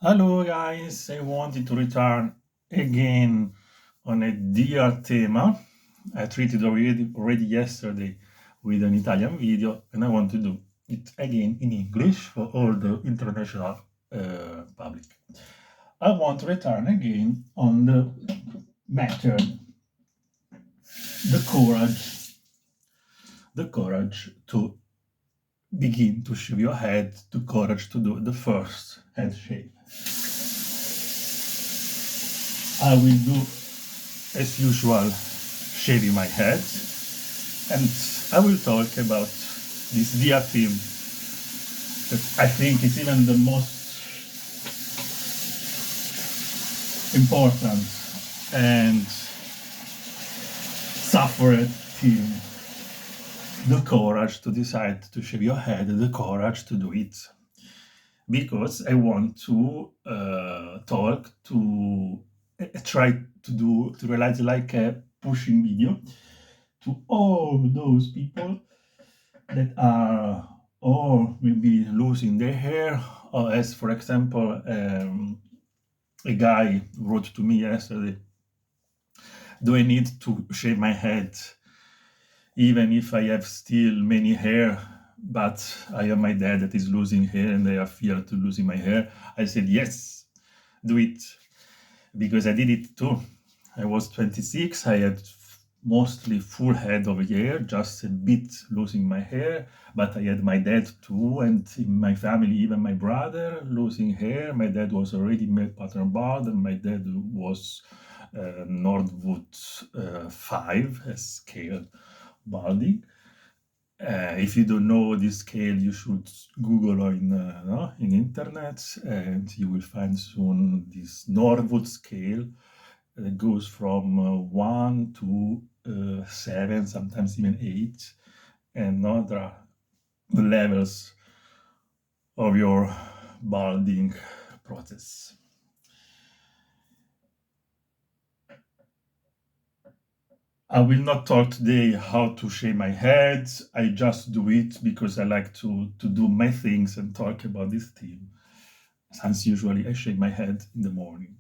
Hello guys, I wanted to return again on a dear tema. I treated already yesterday with an Italian video, and I want to do it again in English for all the international public. I want to return again on the matter, the courage to begin to shave your head, the courage to do the first head shave. I will do as usual, shaving my head, and I will talk about this dear theme that I think is even the most important and suffered theme. The courage to decide to shave your head, the courage to do it. Because I want to talk to try to realize like a pushing video to all those people that are or maybe losing their hair, or as for example, a guy wrote to me yesterday, do I need to shave my head even if I have still many hair, but I have my dad that is losing hair and I have fear to losing my hair? I said, yes, do it, because I did it too. I was 26, I had mostly full head of hair, just a bit losing my hair, but I had my dad too, and in my family, even my brother losing hair. My dad was already male pattern bald, and my dad was Nordwood 5 scale balding. If you don't know this scale, you should Google or in internet, and you will find soon this Norwood scale that goes from 1 to 7, sometimes even 8, and there are the levels of your balding process. I will not talk today how to shave my head. I just do it because I like to do my things and talk about this theme. Since usually I shave my head in the morning.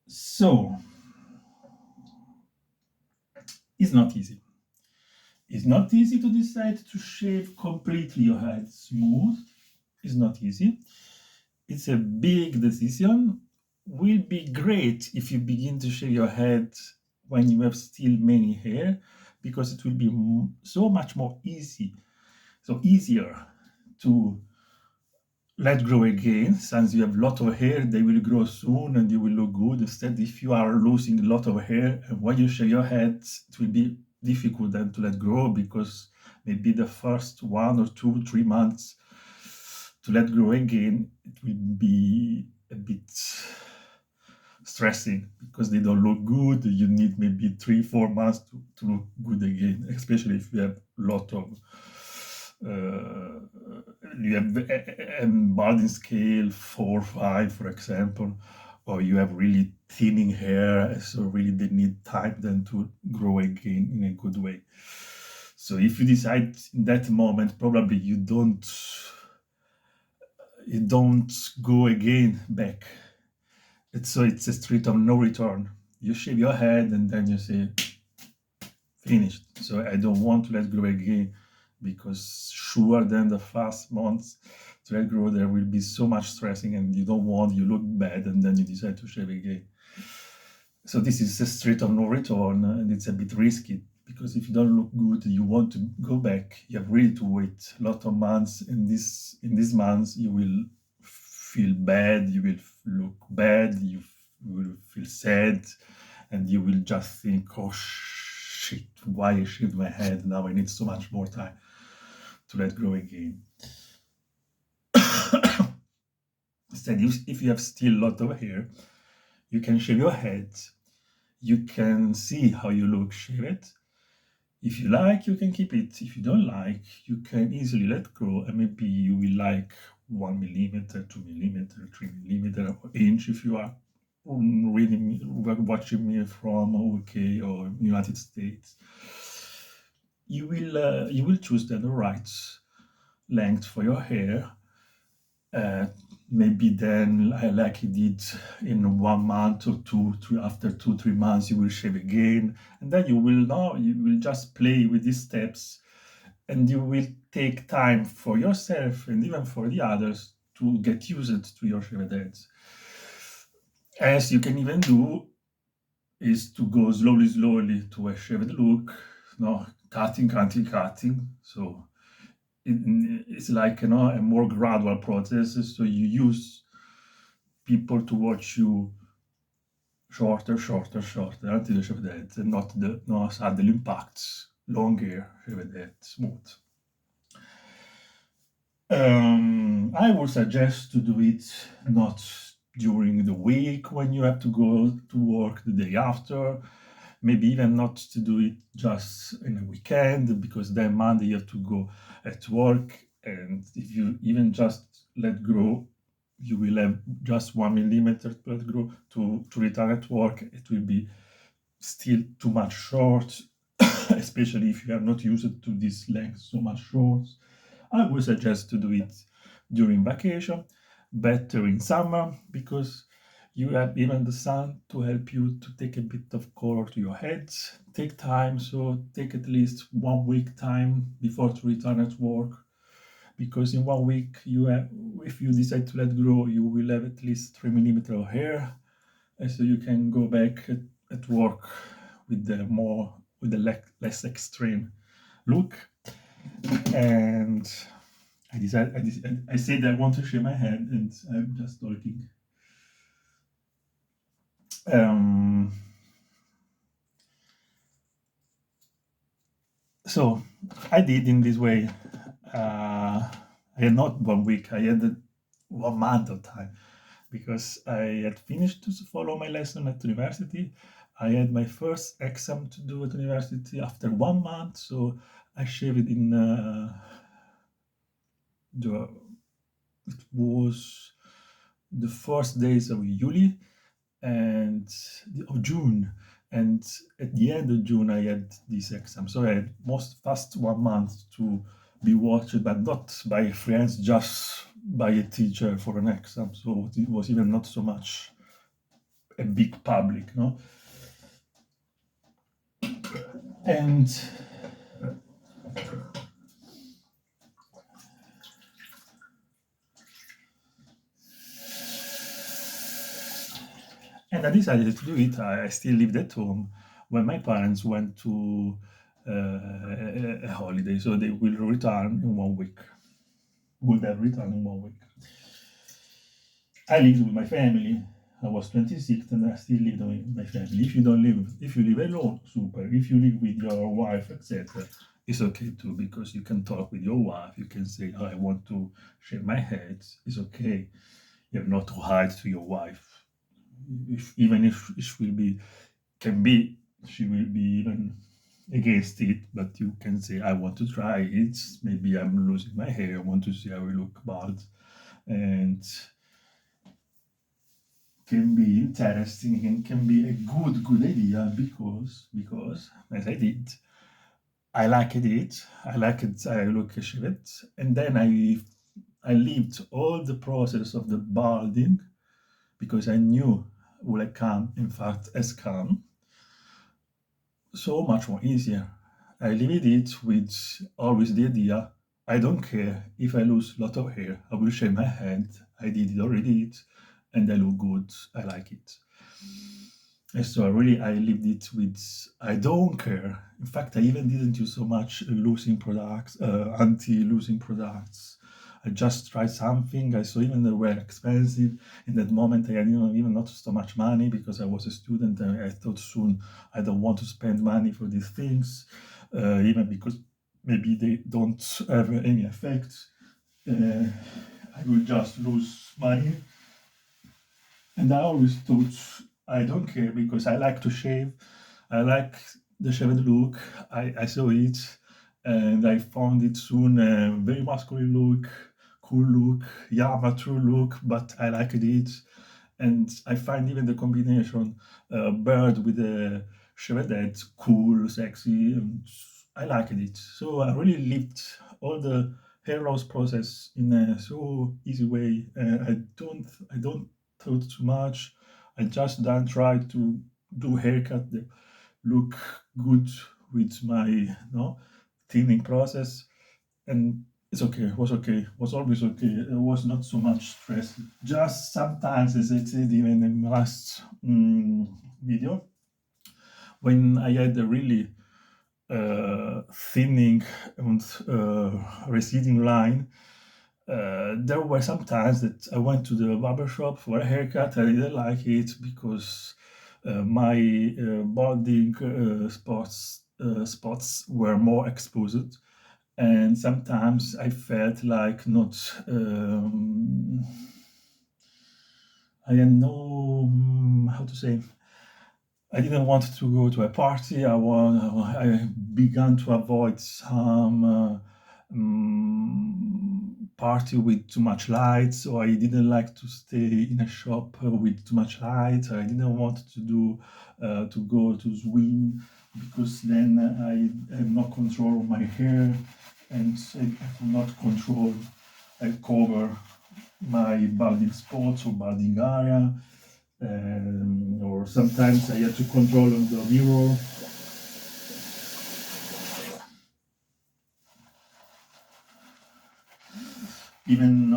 So, it's not easy. It's not easy to decide to shave completely your head smooth. It's not easy. It's a big decision. Will be great if you begin to shave your head when you have still many hair, because it will be so much more easier to let grow again. Since you have a lot of hair, they will grow soon and you will look good. Instead, if you are losing a lot of hair and when you shave your head, it will be difficult then to let grow, because maybe the first 1 or 2, 3 months to let grow again, it will be a bit stressing because they don't look good. You need maybe 3, 4 months to look good again, especially if you have a lot of you have a balding scale 4, 5, for example, or you have really thinning hair, so really they need time then to grow again in a good way. So if you decide in that moment, probably you don't go again back. It's a street of no return. You shave your head and then you say, finished. So I don't want to let grow again, because sure then the first months to let grow there will be so much stressing, and you don't want, you look bad, and then you decide to shave again. So this is a street of no return, and it's a bit risky, because if you don't look good, you want to go back, you have really to wait a lot of months. In these months you will feel bad, you will look bad, you will feel sad, and you will just think, oh shit, why I shaved my head, now I need so much more time to let grow again. Instead, if you have still a lot of hair, you can shave your head, you can see how you look, shave it. If you like, you can keep it. If you don't like, you can easily let go, and maybe you will like 1 millimeter, 2 millimeter, 3 millimeter, or inch if you are reading, watching me from UK or United States. You will choose then the right length for your hair. maybe then I like it in 1 month or two, three, after 2, 3 months, you will shave again. And then you will know, you will just play with these steps and you will take time for yourself and even for the others to get used to your shaved heads. As you can even do is to go slowly to a shaved look, no, cutting. So it's like, a more gradual process. So you use people to watch you shorter until the shaved head, and not the no sudden impacts, long hair, shaved head, smooth. I would suggest to do it not during the week when you have to go to work the day after. Maybe even not to do it just in a weekend, because then Monday you have to go at work, and if you even just let grow, you will have just 1 millimeter to let grow to return at work. It will be still too much short, especially if you are not used to this length so much short. I would suggest to do it during vacation, better in summer, because you have even the sun to help you to take a bit of color to your heads. Take time, so take at least 1 week time before to return at work, because in 1 week you have, if you decide to let grow, you will have at least 3 millimeter of hair, and so you can go back at work with the less extreme look. And I said I want to shave my head, and I'm just talking. So I did in this way. I had not 1 week, I had 1 month of time, because I had finished to follow my lesson at university. I had my first exam to do at university after 1 month, so I shaved in it was the first days of July and of June, and at the end of June I had this exam. So I had most fast 1 month to be watched, but not by friends, just by a teacher for an exam. So it was even not so much a big public, no. And I decided to do it. I still lived at home when my parents went to a holiday, so they will return in 1 week. Would have returned in 1 week. I lived with my family. I was 26 and I still live with my family. If you live alone, super. If you live with your wife, etc., it's okay too, because you can talk with your wife. You can say, oh, I want to shave my head. It's okay. You have not to hide to your wife. Even if she will be even against it, but you can say, I want to try it. Maybe I'm losing my hair. I want to see how I look bald. And can be interesting and can be a good idea, because as I did, I liked it. I look at it, and then I lived all the process of the balding, because I knew will I come, in fact, has come so much more easier. I lived it with always the idea, I don't care if I lose a lot of hair, I will shave my head. I did it already, and I look good. I like it. And so I lived it with, I don't care. In fact, I even didn't use so much losing products, anti-losing products. I just tried something. I saw even they were expensive. In that moment, I had even not so much money, because I was a student, and I thought soon I don't want to spend money for these things, even because maybe they don't have any effect. I will just lose money. And I always thought, I don't care, because I like to shave. I like the shaved look. I saw it, and I found it soon a very masculine look, cool look, yeah, mature look, but I liked it. And I find even the combination bird with a shaved head cool, sexy, and I liked it. So I really lived all the hair loss process in a so easy way. I don't thought too much. I just don't try to do haircut that look good with my thinning process, and it's okay. It was okay. It was always okay. It was not so much stress. Just sometimes, as I said even in the last video, when I had a really thinning and receding line, there were some times that I went to the barber shop for a haircut. I didn't like it because my balding spots were more exposed, and sometimes I felt like not. I had no how to say. I didn't want to go to a party. I began to avoid some party with too much light. So I didn't like to stay in a shop with too much light. I didn't want to do to go to swim because then I have no control of my hair, and I could not control. I cover my balding spots or balding area, or sometimes I had to control on the mirror. Even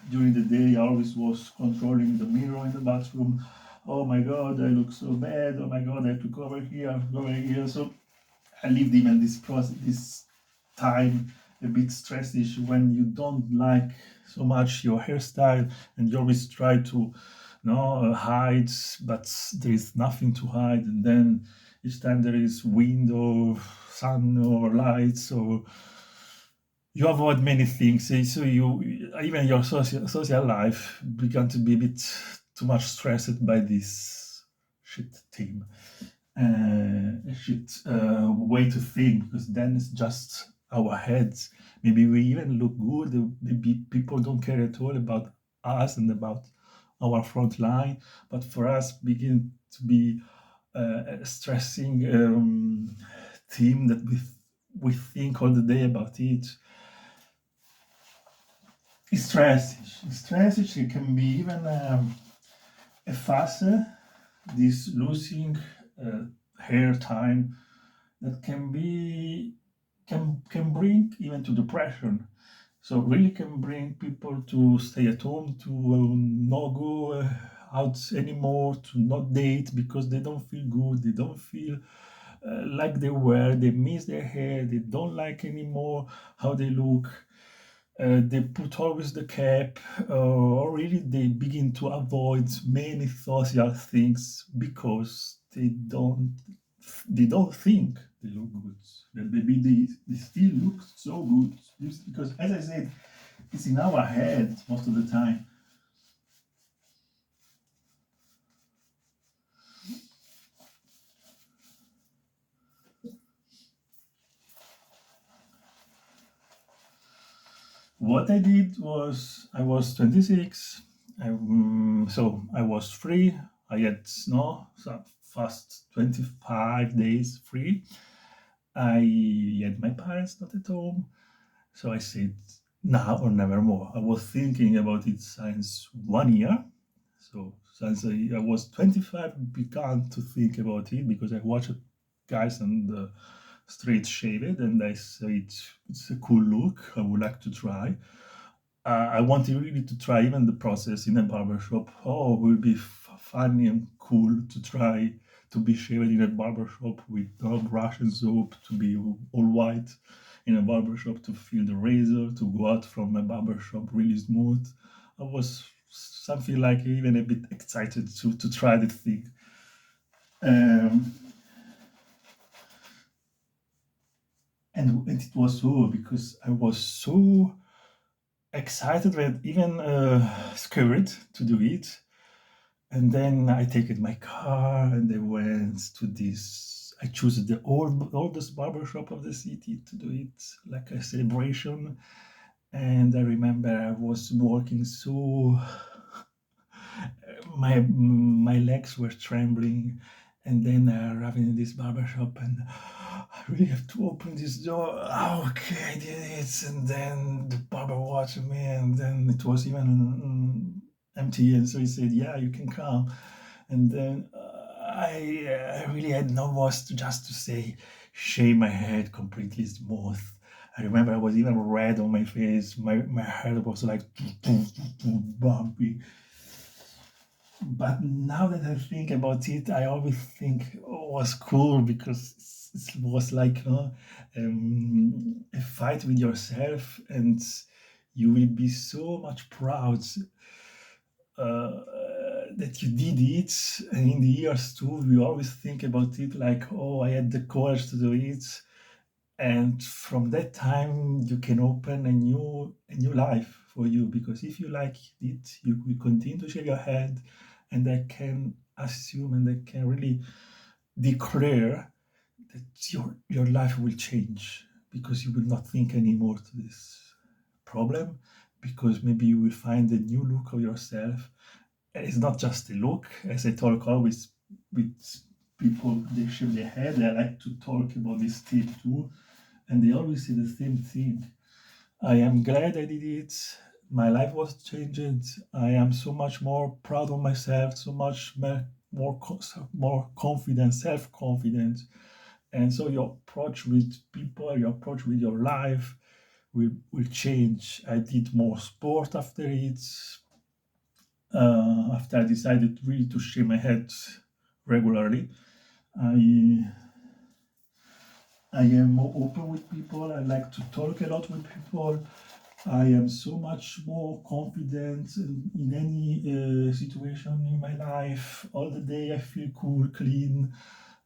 during the day, I always was controlling the mirror in the bathroom. Oh my God, I look so bad. Oh my God, I have to cover here, cover here. So I lived even this process, this time a bit stressish when you don't like so much your hairstyle, and you always try to hide, but there is nothing to hide, and then each time there is wind or sun or light, so you avoid many things. So you even your social life began to be a bit too much stressed by this shit team, shit way to think, because then it's just our heads. Maybe we even look good. Maybe people don't care at all about us and about our front line. But for us, begin to be a stressing team that we think all the day about it. It's stressing. It's stressing. It can be even a faster. This losing hair time that can bring even to depression. So really can bring people to stay at home, to not go out anymore, to not date because they don't feel good, they don't feel like they were, they miss their hair, they don't like anymore how they look. They put always the cap, or really they begin to avoid many social things because they don't think they look good. That maybe they still look so good because, as I said, it's in our head most of the time. What I did was I was 26, so I was free. I had some fast 25 days free. I had my parents not at home, so I said now or never more. I was thinking about it since 1 year. So since I was 25, began to think about it because I watched guys on the street shaved, and I said it's a cool look. I would like to try. I wanted really to try even the process in a barber shop. Oh, it will be funny and cool to try to be shaved in a barber shop with no brush and soap, to be all white in a barber shop, to feel the razor, to go out from a barber shop really smooth. I was something like even a bit excited to try the thing. Um, and it was so because I was so excited and even scared to do it. And then I take it my car and I went to this. I chose the oldest barber shop of the city to do it like a celebration. And I remember I was walking so my legs were trembling, and then arriving in this barber shop, and really have to open this door. Oh, okay, I did it. And then the barber watched me, and then it was even empty. And so he said, yeah, you can come. And then I really had no voice to just to say, shave my head completely smooth. I remember I was even red on my face. My head was like bumpy. But now that I think about it, I always think oh, it was cool because it was like a fight with yourself, and you will be so much proud that you did it. And in the years too, we always think about it like, oh, I had the courage to do it. And from that time, you can open a new life for you because if you like it, you will continue to shave your head, and I can assume and I can really declare that your life will change because you will not think anymore to this problem because maybe you will find a new look of yourself. It's not just a look, as I talk always with people, they shave their head. I like to talk about this tip too, and they always say the same thing. I am glad I did it. My life was changed. I am so much more proud of myself, so much more confident, self confident. And so your approach with people, your approach with your life will change. I did more sport after it. After I decided really to shave my head regularly, I I am more open with people. I like to talk a lot with people. I am so much more confident in any situation in my life. All the day I feel cool, clean.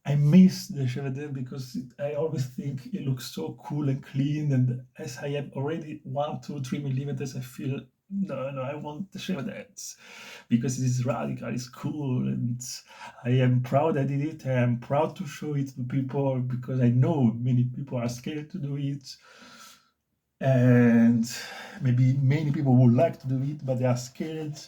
I miss the Chevrolet because I always think it looks so cool and clean. And as I have already 1, 2, 3 millimeters, I feel no, no, I want the Chevrolet because it is radical, it's cool, and I am proud I did it. I am proud to show it to people because I know many people are scared to do it, and maybe many people would like to do it, but they are scared.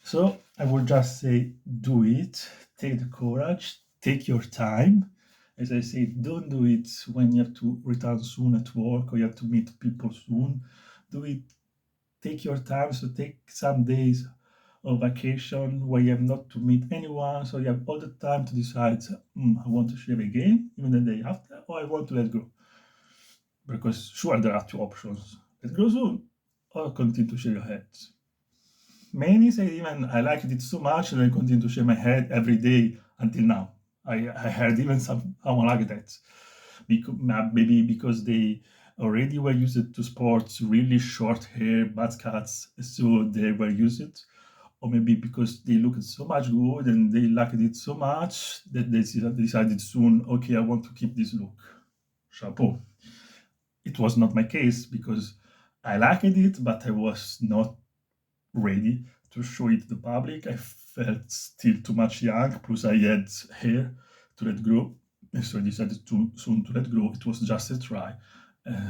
So I would just say, do it. Take the courage. Take your time. As I said, don't do it when you have to return soon at work or you have to meet people soon. Do it. Take your time. So take some days of vacation where you have not to meet anyone. So you have all the time to decide, I want to shave again, even the day after, or I want to let go. Because sure, there are two options. Let go soon or continue to shave your head. Many say even I liked it so much that I continue to shave my head every day until now. I heard even someone like that. Maybe because they already were used to sports, really short hair, butt cuts, so they were used. Or maybe because they looked so much good and they liked it so much that they decided soon, okay, I want to keep this look. Chapeau. It was not my case because I liked it, but I was not ready to show it to the public. I felt still too much young, plus I had hair to let grow, and so I decided too soon to let grow. It was just a try.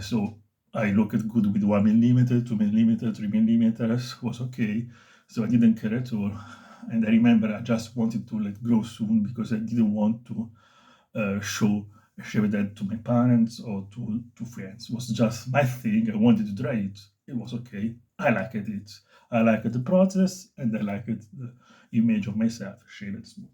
So I looked good with 1 millimeter, 2 millimeter, 3 millimeters was okay. So I didn't care at all. And I remember I just wanted to let grow soon because I didn't want to show that to my parents or to friends. It was just my thing. I wanted to try it. It was okay. I liked it. I liked the process and I liked the image of myself shaved smooth.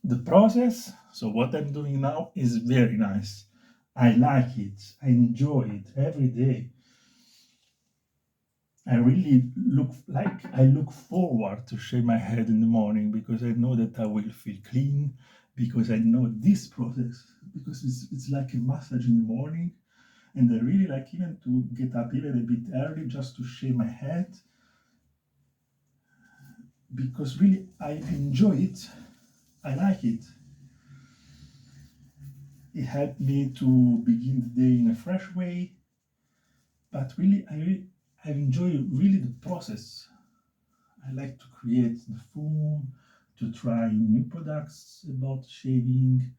The process, so what I'm doing now is very nice. I like it. I enjoy it every day. I really look forward to shave my head in the morning because I know that I will feel clean, because I know this process, because it's like a massage in the morning, and I really like even to get up even a bit early just to shave my head because really I enjoy it. I like it. It helped me to begin the day in a fresh way, but really I enjoy really the process. I like to create the foam, to try new products about shaving,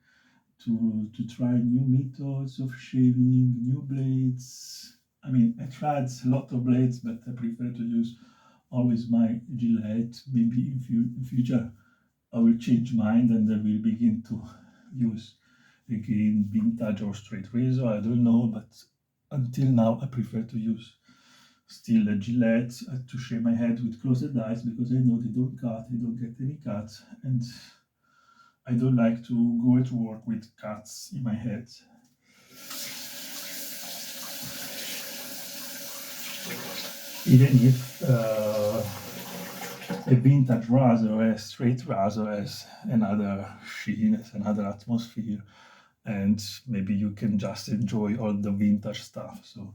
to try new methods of shaving, new blades. I mean, I tried a lot of blades, but I prefer to use always my Gillette. Maybe in future I will change mine and I will begin to use again vintage or straight razor. I don't know, but until now I prefer to use still a Gillette to shave my head with closed eyes because I know they don't cut, I don't get any cuts, and I don't like to go to work with cuts in my head. Even if a vintage razor, a straight razor has another sheen, has another atmosphere, and maybe you can just enjoy all the vintage stuff. So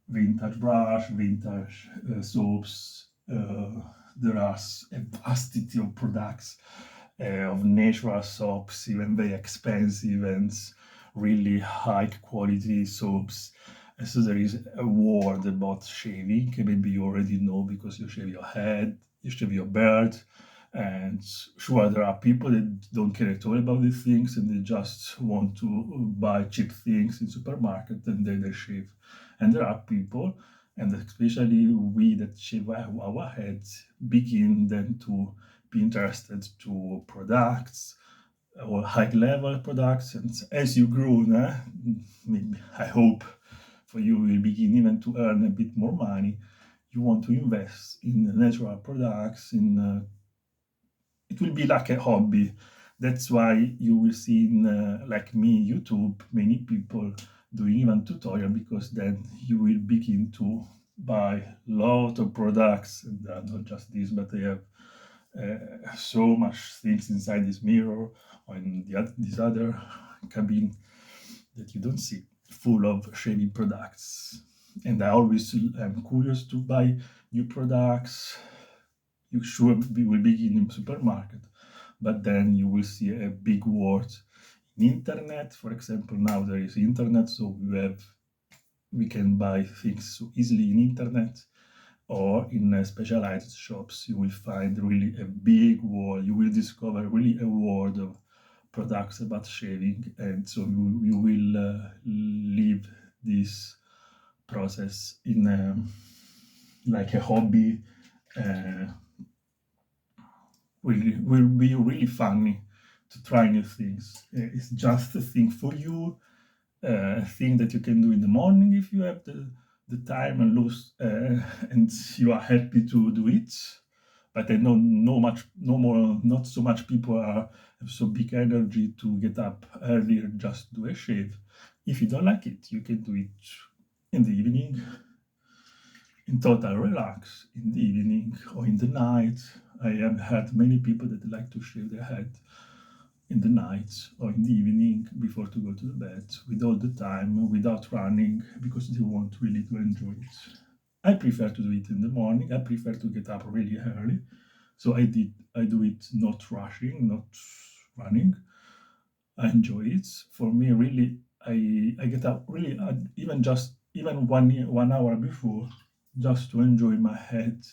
vintage brush, vintage soaps. There are a vastity of products of natural soaps, even very expensive and really high quality soaps. And so there is a word about shaving. Maybe you already know because you shave your head, you shave your beard, and sure there are people that don't care at all about these things and they just want to buy cheap things in supermarket and then they shave. And there are people, and especially we that shave our heads, begin then to be interested to products or high level products. And as you grow, maybe I hope for you will begin even to earn a bit more money. You want to invest in natural products, in it will be like a hobby. That's why you will see in like me YouTube many people doing even tutorial because then you will begin to buy a lot of products and not just this, but they have so much things inside this mirror or in this other cabin that you don't see, full of shaving products. And I always am curious to buy new products. You sure will begin in supermarket, but then you will see a big word in internet. For example, now there is internet, so we can buy things so easily in internet or in specialized shops. You will find really a big world. You will discover really a world of products about shaving, and so you will live this process in like a hobby. Uh, will be really funny to try new things. It's just a thing for you, a thing that you can do in the morning if you have the time and lose and you are happy to do it. But I know not so much people have so big energy to get up earlier just do a shave. If you don't like it, you can do it in the evening, in total relax in the evening or in the night. I have had many people that like to shave their head in the night or in the evening before to go to the bed with all the time, without running, because they want really to enjoy it. I prefer to do it in the morning. I prefer to get up really early. So I do it not rushing, not running. I enjoy it. For me, really, I get up really even 1 hour before, just to enjoy my head,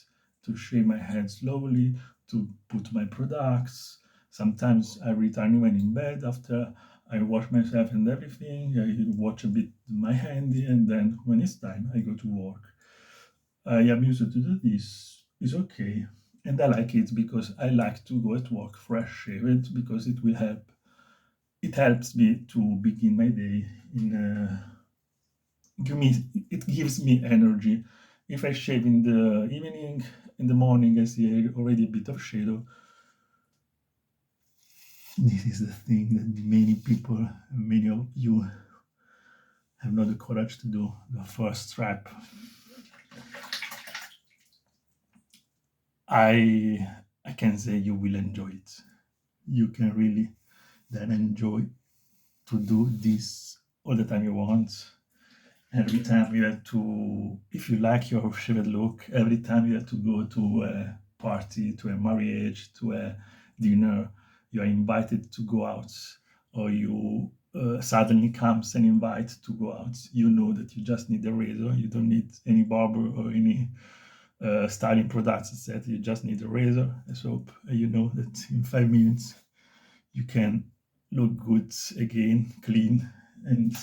to shave my head slowly, to put my products. Sometimes I return even in bed after I wash myself and everything. I watch a bit my handy, and then when it's time, I go to work. I am used to do this. It's okay. And I like it because I like to go at work fresh shaved because it helps me to begin my day in it gives me energy. If I shave in the evening, in the morning I see already a bit of shadow. This is the thing that many people, many of you have not the courage to do. The first step. I can say you will enjoy it. You can really then enjoy to do this all the time you want. Every time you have to, if you like your shaved look, every time you have to go to a party, to a marriage, to a dinner, you are invited to go out, or you suddenly comes an invite to go out. You know that you just need a razor. You don't need any barber or any styling products, etc. You just need a razor, a soap. And you know that in 5 minutes you can look good again, clean, and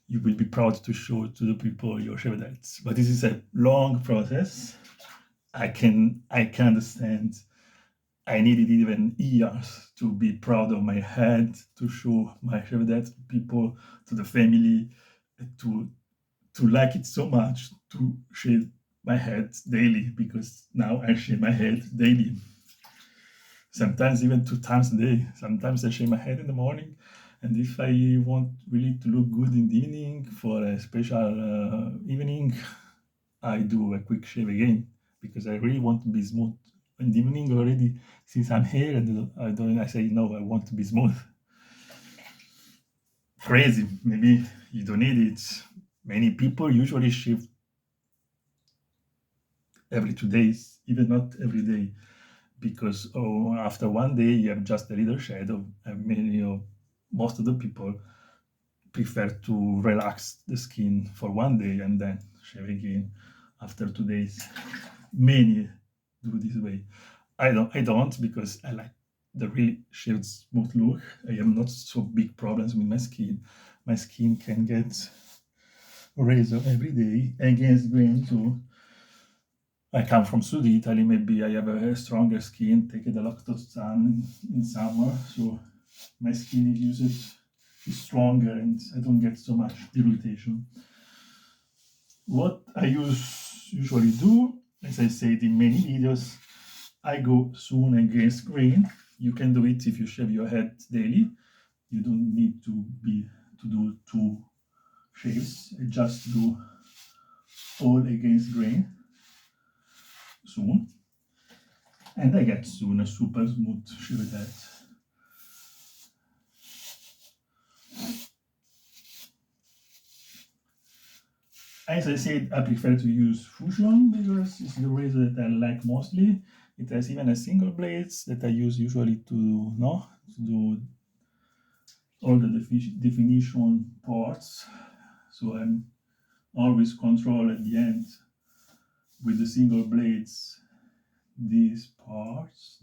you will be proud to show to the people your shaved heads. But this is a long process. I can understand. I needed even years to be proud of my head, to show my shaved head to people, to the family, to like it so much to shave my head daily, because now I shave my head daily. Sometimes even 2 times a day. Sometimes I shave my head in the morning, and if I want really to look good in the evening for a special evening, I do a quick shave again, because I really want to be smooth in the evening already. Since I'm here and I say no, I want to be smooth. Crazy. Maybe you don't need it. Many people usually shave every 2 days, even not every day, because after one day you have just a little shadow. And most of the people prefer to relax the skin for one day and then shave again after 2 days. Many do this way. I don't, because I like the really shaved smooth look. I have not so big problems with my skin. My skin can get razor every day against grain too. I come from South Italy. Maybe I have a stronger skin, take a lot of sun in summer, so my skin is stronger and I don't get so much irritation. What I usually do, as I said in many videos, I go soon against grain. You can do it if you shave your head daily. You don't need to do 2 shaves. I just do all against grain soon, and I get soon a super smooth shaved head. As I said, I prefer to use Fusion because it's the razor that I like mostly. It has even a single blades that I use usually to do all the definition parts. So I'm always control at the end with the single blades these parts,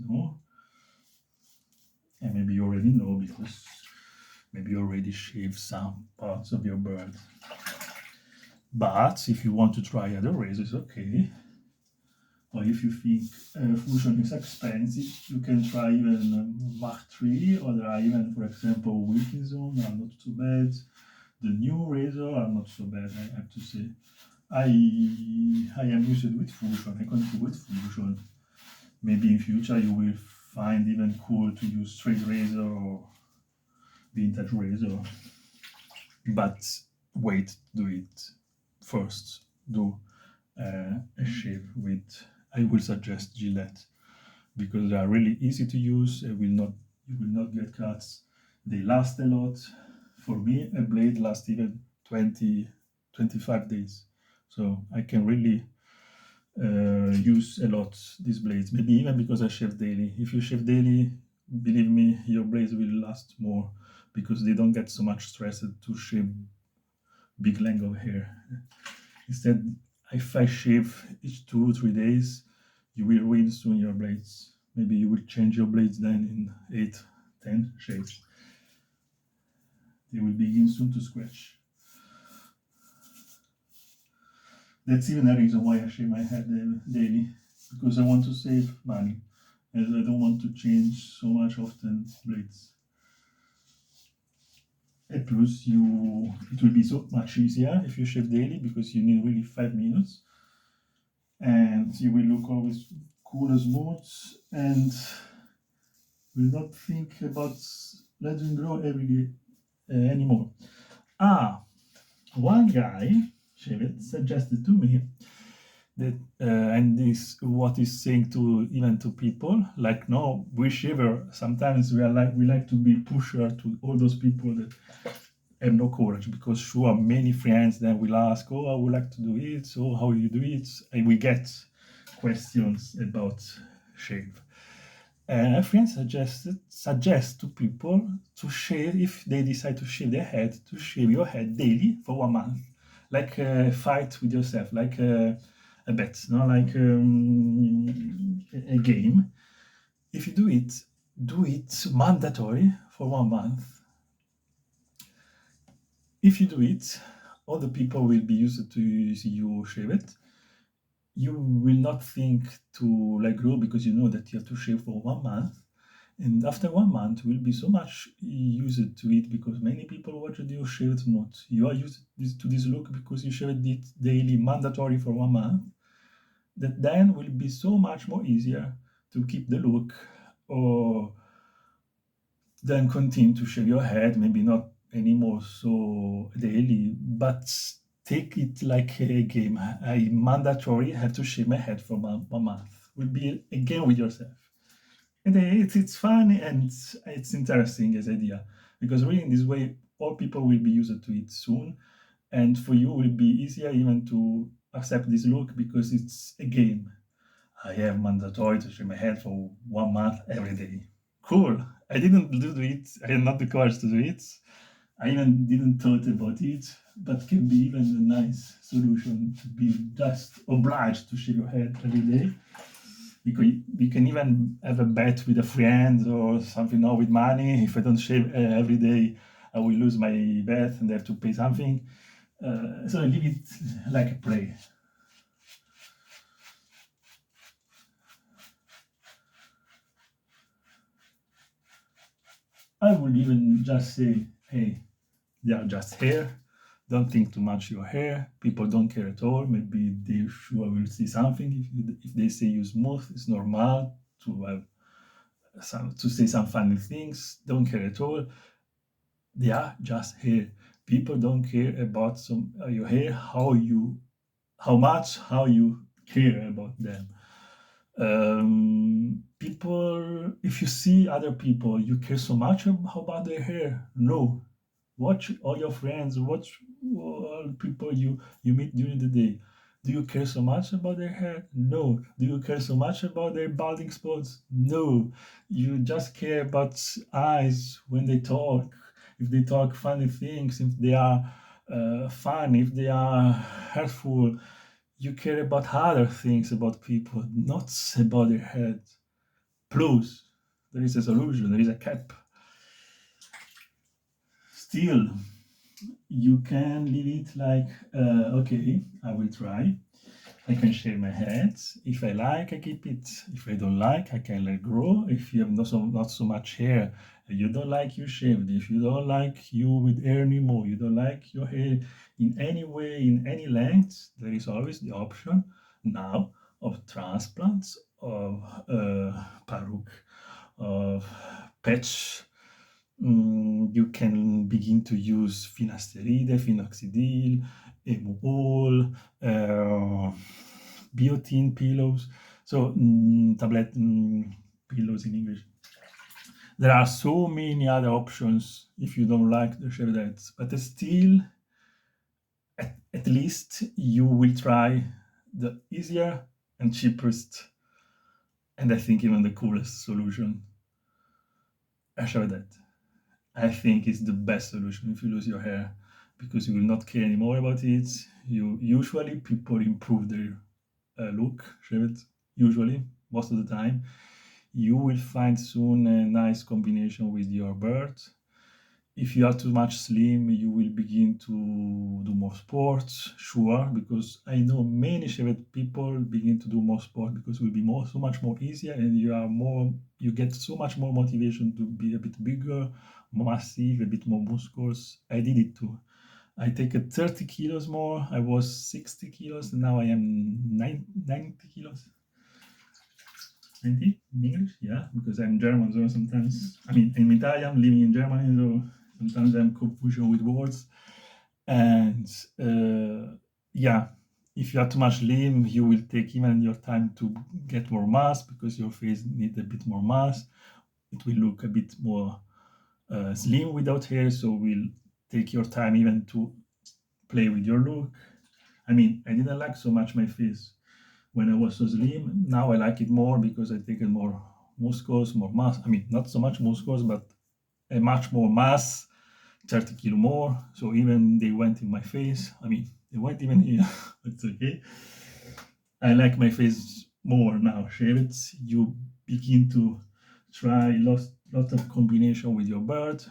and maybe you already know, because maybe you already shaved some parts of your bird. But if you want to try other razors, okay. Or if you think Fusion is expensive, you can try even Mach 3, or there are even, for example, Wilkinson are not too bad. The new razor are not so bad, I have to say. I am used with Fusion. I continue with Fusion. Maybe in future you will find even cool to use straight razor or vintage razor. But wait, do it first. Do a shave with, I will suggest Gillette, because they are really easy to use. You will not get cuts. They last a lot. For me, a blade lasts even 20-25 days. So I can really use a lot these blades. Maybe even because I shave daily. If you shave daily, believe me, your blades will last more, because they don't get so much stressed to shave big length of hair. Instead, if I shave each 2-3 days, you will ruin soon your blades. Maybe you will change your blades then in 8-10 shaves. They will begin soon to scratch. That's even a reason why I shave my head daily, because I want to save money, as I don't want to change so much often blades. And plus, it will be so much easier if you shave daily, because you need really 5 minutes, and you will look always cool and smooth, and will not think about letting grow every day anymore. One guy suggested to me that, and this what is saying to even to people like, no, we shaver. Sometimes we like to be pusher to all those people that have no courage, because sure, many friends then will ask, oh, I would like to do it, so how you do it, and we get questions about shave. And a friend suggest to people to shave, if they decide to shave their head, to shave your head daily for 1 month, like a fight with yourself, like a bet, like a game. If you do it mandatory for 1 month. If you do it, other people will be used to see you shave it. You will not think to let go because you know that you have to shave for 1 month. And after 1 month, you will be so much used to it because many people watch you shave it more. You are used to this look because you shave it daily, mandatory for 1 month. That then will be so much more easier to keep the look or then continue to shave your head, maybe not anymore so daily, but take it like a game. I mandatory have to shave my head for 1 month. Will be a game with yourself. And it's fun and it's interesting as idea because really in this way all people will be used to it soon, and for you will be easier even to accept this look because it's a game. I have mandatory to shave my head for 1 month every day. Cool. I didn't do it. I had not the courage to do it. I even didn't thought about it, but can be even a nice solution to be just obliged to shave your head every day. You can even have a bet with a friend or something, or with money. If I don't shave every day, I will lose my bet and have to pay something. So I leave it like a play. I would even just say, hey, they are just hair. Don't think too much your hair. People don't care at all. Maybe they sure will see something. If they say you smooth, it's normal to have to say some funny things. Don't care at all. They are just hair. People don't care about your hair, how you care about them. People, if you see other people, you care so much about their hair. No, watch all your friends, watch all people you meet during the day. Do you care so much about their hair? No. Do you care so much about their balding spots? No. You just care about eyes when they talk. If they talk funny things, if they are fun, if they are hurtful, you care about other things about people, not about their head. Plus, there is a solution, there is a cap. Still, you can leave it like, okay, I will try. I can shave my head. If I like, I keep it. If I don't like, I can let grow. If you have not so much hair, you don't like you shaved. If you don't like you with hair anymore, you don't like your hair in any way, in any length, there is always the option now of transplants, of peruke, of patch. You can begin to use finasteride, phenoxidil, emuol, biotin pillows, so tablet pillows in English. There are so many other options if you don't like the shaved heads, but still, at least you will try the easier and cheapest, and I think even the coolest solution, a shaved head. I think is the best solution if you lose your hair because you will not care anymore about it. You usually people improve their look, shave it. Usually, most of the time, you will find soon a nice combination with your beard. If you are too much slim, you will begin to do more sports, sure, because I know many shaved people begin to do more sport because it will be so much more easier, and you get so much more motivation to be a bit bigger, more massive, a bit more muscles. I did it too. I take 30 kilos more. I was 60 kilos, and now I am 90 kilos. 90 in English, yeah, because I'm German, so sometimes, I mean, I'm Italian, living in Germany, so sometimes I'm confusion with words. And yeah, if you are too much lean, you will take even your time to get more mass because your face needs a bit more mass. It will look a bit more slim without hair, so will take your time even to play with your look. I mean, I didn't like so much my face when I was so slim. Now I like it more because I take more muscles, more mass. I mean, not so much muscles, but a much more mass, 30 kilo more. So even they went in my face. I mean, they went even here. It's okay. I like my face more now. Shaved, you begin to try lots of combination with your bird.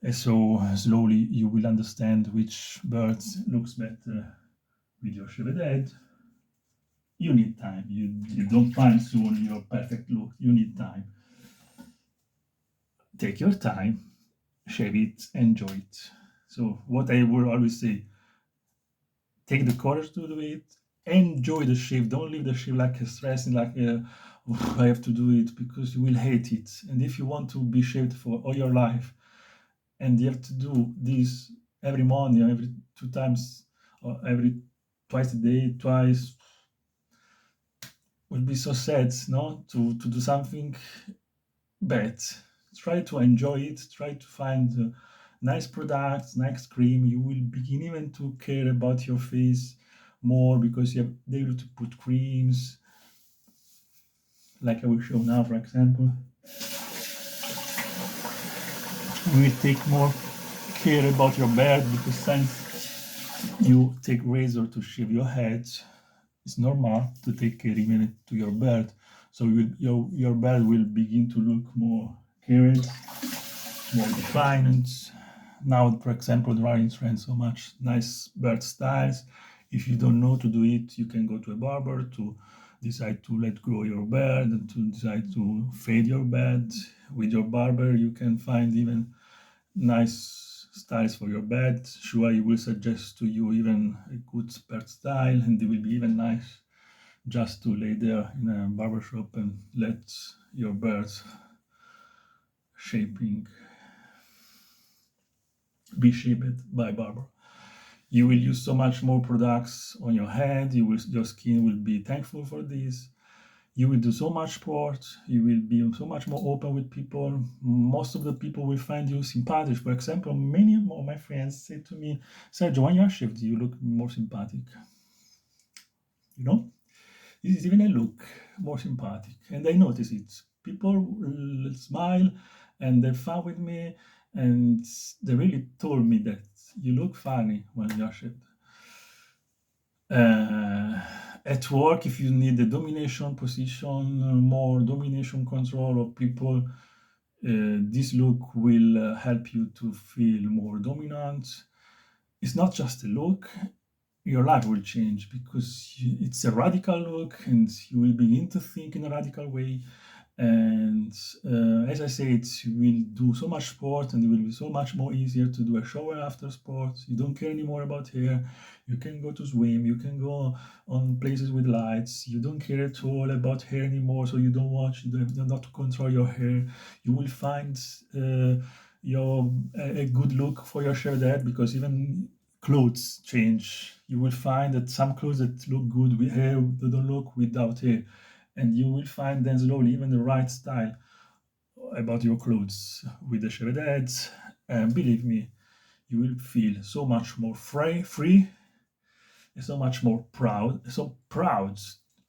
And so slowly you will understand which bird looks better with your shaved head. You need time. You don't find soon your perfect look. You need time. Take your time, shave it, enjoy it. So what I will always say, take the courage to do it, enjoy the shave. Don't leave the shave like a stress and like I have to do it, because you will hate it. And if you want to be shaved for all your life and you have to do this every morning, every 2 times, or every twice a day, twice, will be so sad, no? To do something bad. Try to enjoy it. Try to find nice products, nice cream. You will begin even to care about your face more, because you have able to put creams, like I will show now, for example. You will take more care about your beard, because since you take razor to shave your head, it's normal to take care even to your beard. So your beard will begin to look more cared, more defined. Now, for example, there are in trend so much nice beard styles. If you don't know to do it, you can go to a barber to decide to let grow your beard and to decide to fade your beard. With your barber, you can find even nice styles for your beard. Sure, he will suggest to you even a good beard style, and it will be even nice just to lay there in a barbershop and let your beard shaping be shaped by barber. You will use so much more products on your head. Your skin will be thankful for this. You will do so much sport. You will be so much more open with people. Most of the people will find you sympathetic. For example, many of my friends say to me, Sergio, when you're shaved, you look more sympathetic. You know, this is even a look more sympathetic. And I notice it. People will smile and they're fun with me, and they really told me that you look funny when you're shaved. At work, if you need a domination position, more domination control of people, this look will help you to feel more dominant. It's not just a look, your life will change, because it's a radical look and you will begin to think in a radical way. And as I said, you will do so much sport, and it will be so much more easier to do a shower after sport. You don't care anymore about hair. You can go to swim. You can go on places with lights. You don't care at all about hair anymore, so you don't watch. You don't not to control your hair. You will find your a good look for your shaved head, because even clothes change. You will find that some clothes that look good with hair, they don't look without hair, and you will find then slowly even the right style about your clothes with the shaved heads. And believe me, you will feel so much more free, and so much more proud,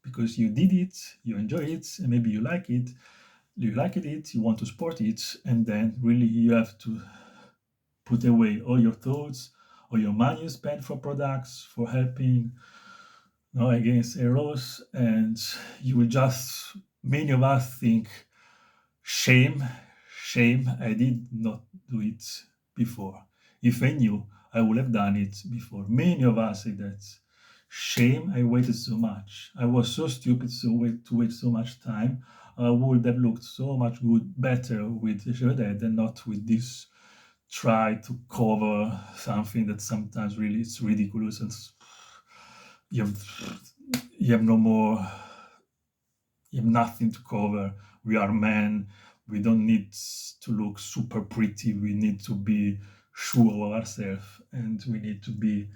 because you did it, you enjoy it, and maybe you like it. You like it, you want to sport it, and then really you have to put away all your thoughts, all your money you spend for products, for helping against errors, and you will just, many of us think, shame, shame, I did not do it before. If I knew, I would have done it before. Many of us say that. Shame, I waited so much. I was so stupid to wait so much time. I would have looked so much better with the shaved head than not with this try to cover something that sometimes really is ridiculous, and you have, you have no more, you have nothing to cover. We are men. We don't need to look super pretty. We need to be sure of ourselves, and we need to be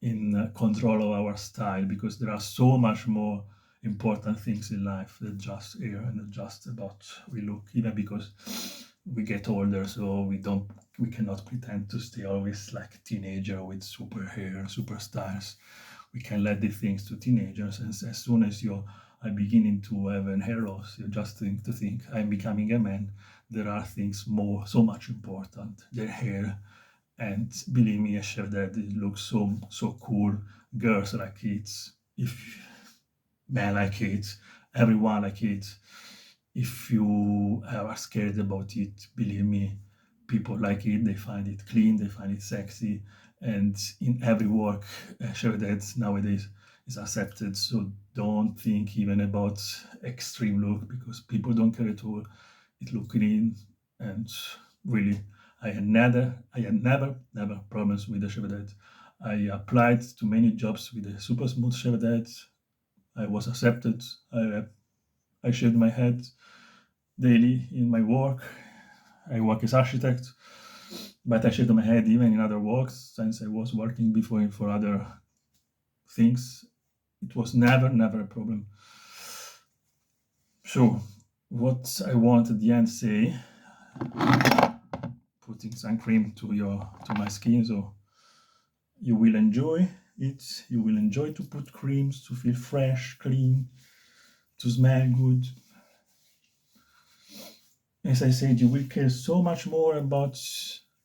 in control of our style, because there are so much more important things in life than just hair and not just about we look, even because we get older, so we cannot pretend to stay always like a teenager with super hair, super styles. We can let the things to teenagers, and as soon as you are beginning to have an hair loss, you just think I'm becoming a man. There are things so much important than hair. And believe me, I share that it looks so cool. Girls like it, if men like it, everyone like it. If you are scared about it, believe me, people like it. They find it clean, they find it sexy, and in every work, sure that nowadays is accepted. So don't think even about extreme look because people don't care at all. It look clean and really. I had never problems with the Chevrolet. I applied to many jobs with a super smooth Chevrolet. I was accepted. I shaved my head daily in my work. I work as architect, but I shaved my head even in other works since I was working before for other things. It was never a problem. So, what I want at the end say, putting sun cream to my skin, so you will enjoy it. You will enjoy to put creams to feel fresh, clean, to smell good. As I said, you will care so much more about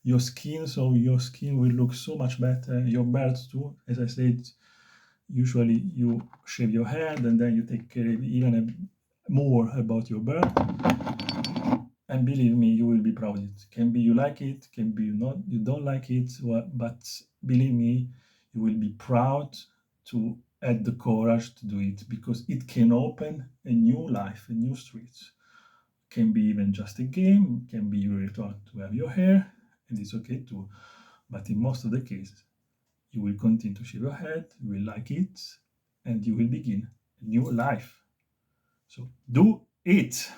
your skin, so your skin will look so much better. Your birds too. As I said, usually you shave your head and then you take care even more about your bird. And believe me, you will be proud. It can be you like it, can be you don't like it, but believe me, you will be proud to have the courage to do it because it can open a new life, a new street. Can be even just a game, can be you return to have your hair, and it's okay too. But in most of the cases, you will continue to shave your head, you will like it, and you will begin a new life. So do it.